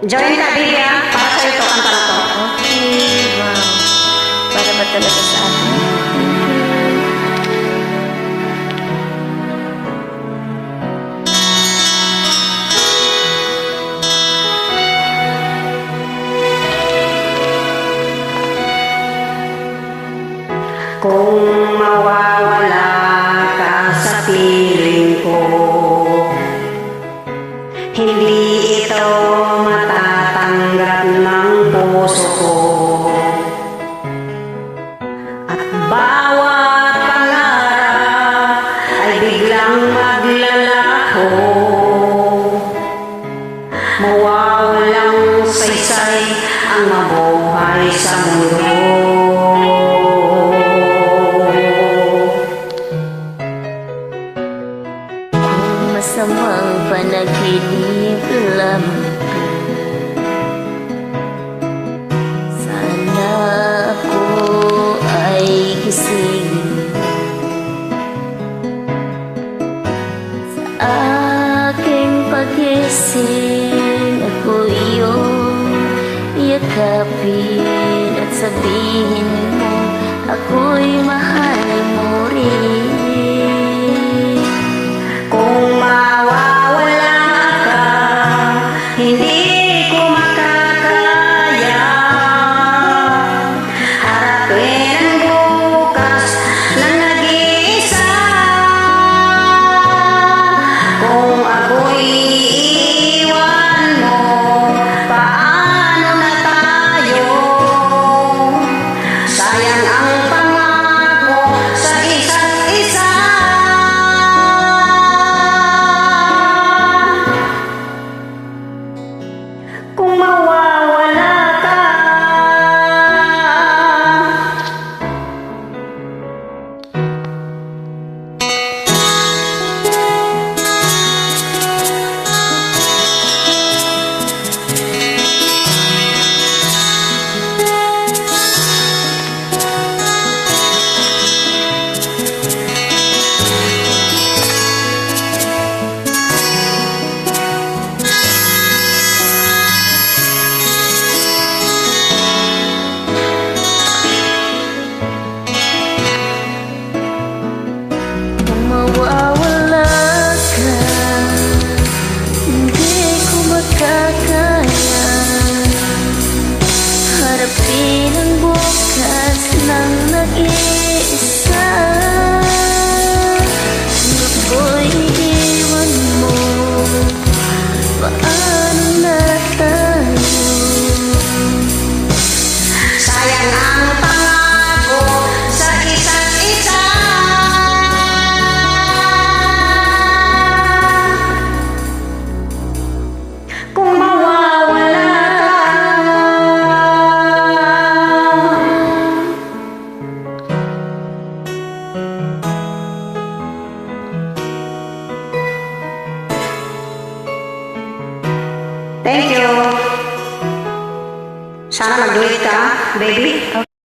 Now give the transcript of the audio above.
Join ka, baby, ha? Para sa'yo to, kanta na to. Okay, wow. Para ba talaga sa akin? Kung mawawala ka sa piling ko, hindi ito matatanggap ng puso ko. At bawat pangarap ay biglang maglalaho, mawawalang saysay ang mabuhay sa mundo. Masamang panaginip lamang sana ako ay gising sa aking pagising. Ako iyong yakapin at sabihin mo ako'y mahal mo rin. Kung mawawala ka, hindi ko makakaya harapin ang bukas na nag-iisa. Kung ako'y iiwan mo, paano na tayo? Sayang ang pangako sa isa't isa. Kung mawawala ka, Kung mawawala ka, hindi ko makakaya harapin ang bukas ng nag-iisa. Kung ako'y iiwan mo, paano na tayo? sayang ang pangako sa isa't isa. Kung mawawala ka. Thank you. Sana mag-duet ka, baby.